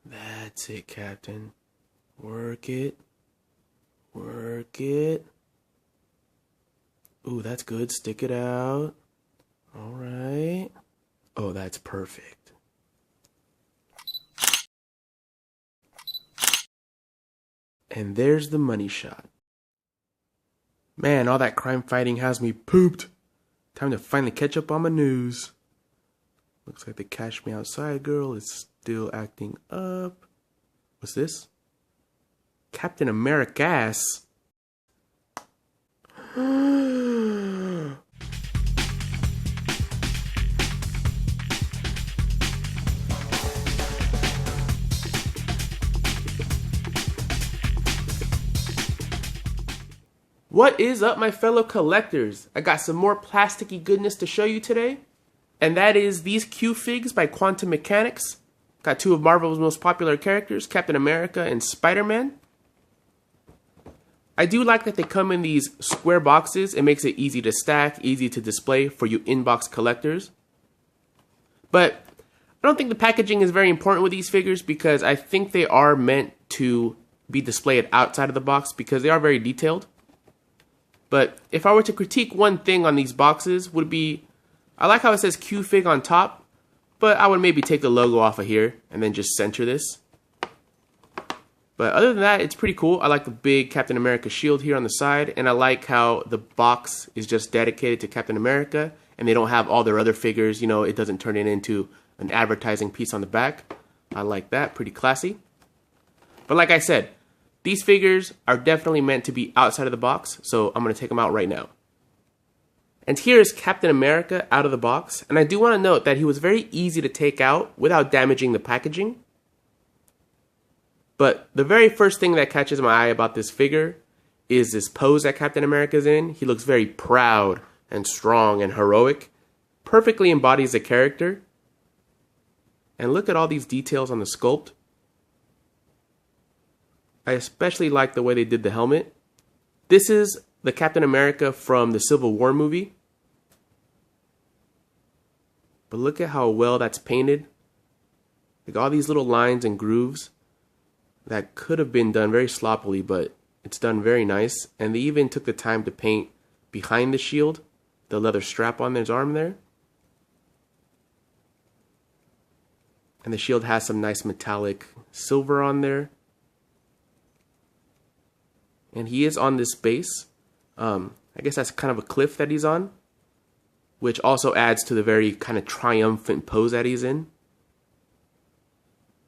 That's it, Captain. Work it. Work it. Ooh, that's good. Stick it out. All right. Oh, that's perfect. And there's the money shot. Man, all that crime fighting has me pooped. Time to finally catch up on my news. Looks like the Cash Me Outside girl is still acting up. What's this? Captain America-ass. What is up, my fellow collectors? I got some more plasticky goodness to show you today. And that is these Q-Figs by Quantum Mechanics. Got two of Marvel's most popular characters, Captain America and Spider-Man. I do like that they come in these square boxes. It makes it easy to stack, easy to display for you inbox collectors. But I don't think the packaging is very important with these figures because I think they are meant to be displayed outside of the box because they are very detailed. But if I were to critique one thing on these boxes would be, I like how it says Q-Fig on top, but I would maybe take the logo off of here and then just center this. But other than that, it's pretty cool. I like the big Captain America shield here on the side, and I like how the box is just dedicated to Captain America, and they don't have all their other figures. You know, it doesn't turn it into an advertising piece on the back. I like that, pretty classy. But like I said, these figures are definitely meant to be outside of the box, so I'm going to take them out right now. And here is Captain America out of the box, and I do want to note that he was very easy to take out without damaging the packaging. But the very first thing that catches my eye about this figure is this pose that Captain America is in. He looks very proud and strong and heroic, perfectly embodies the character. And look at all these details on the sculpt. I especially like the way they did the helmet. This is the Captain America from the Civil War movie. But look at how well that's painted. Like all these little lines and grooves that could have been done very sloppily, but it's done very nice. And they even took the time to paint behind the shield, the leather strap on his arm there. And the shield has some nice metallic silver on there. And he is on this base. I guess that's kind of a cliff that he's on, which also adds to the very kind of triumphant pose that he's in.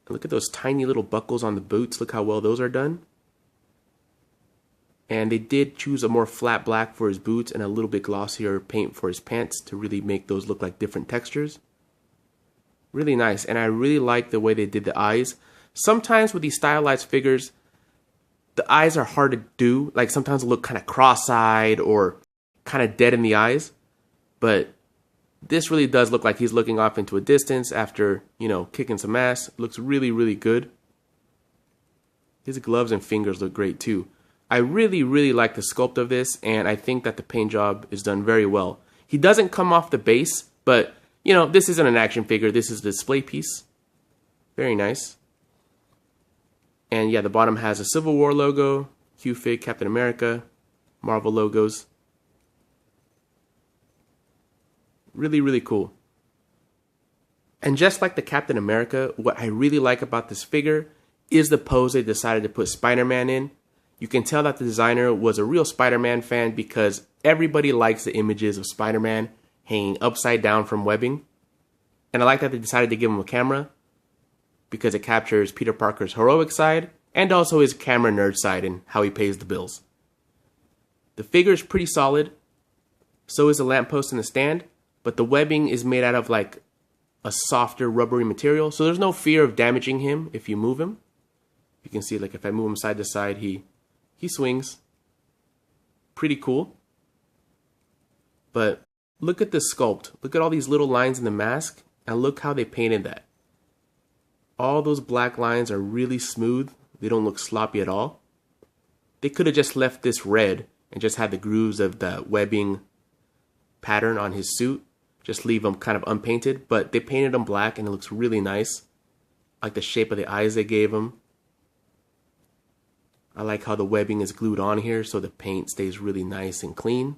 And look at those tiny little buckles on the boots. Look how well those are done. And they did choose a more flat black for his boots and a little bit glossier paint for his pants to really make those look like different textures. Really nice. And I really like the way they did the eyes. Sometimes with these stylized figures, the eyes are hard to do. Like sometimes they look kind of cross-eyed or kind of dead in the eyes. But this really does look like he's looking off into a distance after, you know, kicking some ass. It looks really, really good. His gloves and fingers look great too. I really, really like the sculpt of this, and I think that the paint job is done very well. He doesn't come off the base, but, you know, this isn't an action figure. This is a display piece. Very nice. And yeah, the bottom has a Civil War logo, Q-Fig, Captain America, Marvel logos. Really, really cool. And just like the Captain America, what I really like about this figure is the pose they decided to put Spider-Man in. You can tell that the designer was a real Spider-Man fan because everybody likes the images of Spider-Man hanging upside down from webbing. And I like that they decided to give him a camera because it captures Peter Parker's heroic side and also his camera nerd side and how he pays the bills. The figure is pretty solid. So is the lamppost and the stand. But the webbing is made out of like a softer rubbery material. So there's no fear of damaging him if you move him. You can see like if I move him side to side, he swings. Pretty cool. But look at the sculpt. Look at all these little lines in the mask. And look how they painted that. All those black lines are really smooth. They don't look sloppy at all. They could have just left this red and just had the grooves of the webbing pattern on his suit. Just leave them kind of unpainted, but they painted them black and it looks really nice. I like the shape of the eyes they gave him. I like how the webbing is glued on here so the paint stays really nice and clean.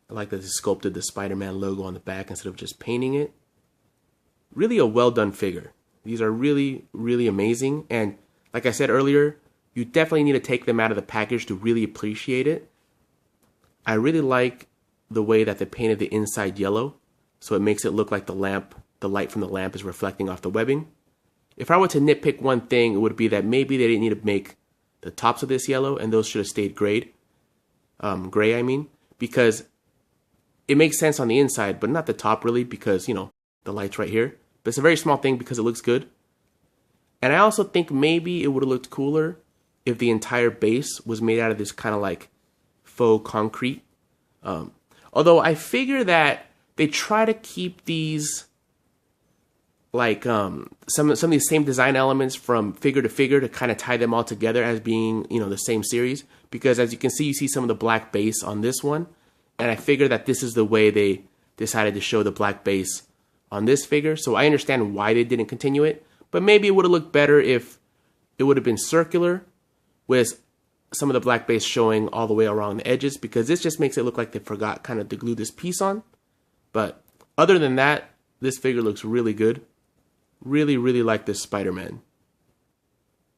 I like that they sculpted the Spider-Man logo on the back instead of just painting it. Really a well done figure. These are really, really amazing. And like I said earlier, you definitely need to take them out of the package to really appreciate it. I really like the way that they painted the inside yellow, so it makes it look like the light from the lamp is reflecting off the webbing. If I were to nitpick one thing, it would be that maybe they didn't need to make the tops of this yellow, and those should have stayed gray, because it makes sense on the inside, but not the top really, because, you know, the light's right here. But it's a very small thing because it looks good. And I also think maybe it would have looked cooler if the entire base was made out of this kind of like faux concrete. Although I figure that they try to keep these like some of these same design elements from figure to figure to kind of tie them all together as being, you know, the same series. Because as you can see, you see some of the black base on this one. And I figure that this is the way they decided to show the black base on this figure. So I understand why they didn't continue it. But maybe it would have looked better if it would have been circular with some of the black base showing all the way around the edges, because this just makes it look like they forgot kind of to glue this piece on. But other than that, this figure looks really good. Really, really like this Spider-Man.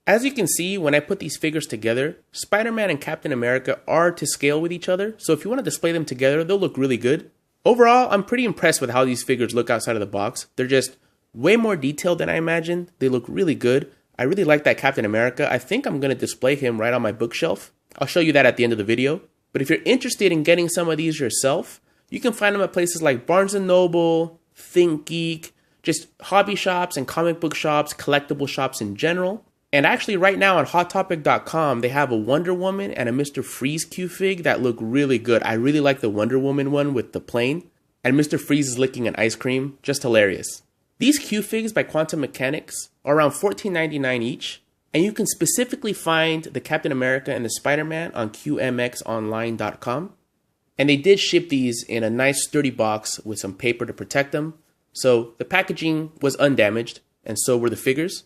As you can see, when I put these figures together, Spider-Man and Captain America are to scale with each other, so if you want to display them together, they'll look really good. Overall, I'm pretty impressed with how these figures look outside of the box. They're just way more detailed than I imagined. They look really good. I really like that Captain America. I think I'm going to display him right on my bookshelf. I'll show you that at the end of the video. But if you're interested in getting some of these yourself, you can find them at places like Barnes & Noble, ThinkGeek, just hobby shops and comic book shops, collectible shops in general. And actually right now on HotTopic.com, they have a Wonder Woman and a Mr. Freeze Q-Fig that look really good. I really like the Wonder Woman one with the plane. And Mr. Freeze is licking an ice cream. Just hilarious. These Q-Figs by Quantum Mechanics are around $14.99 each. And you can specifically find the Captain America and the Spider-Man on QMXOnline.com. And they did ship these in a nice sturdy box with some paper to protect them. So the packaging was undamaged, and so were the figures.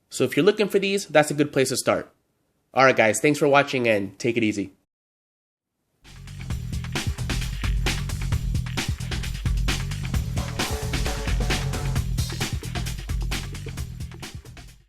So if you're looking for these, that's a good place to start. Alright guys, thanks for watching and take it easy.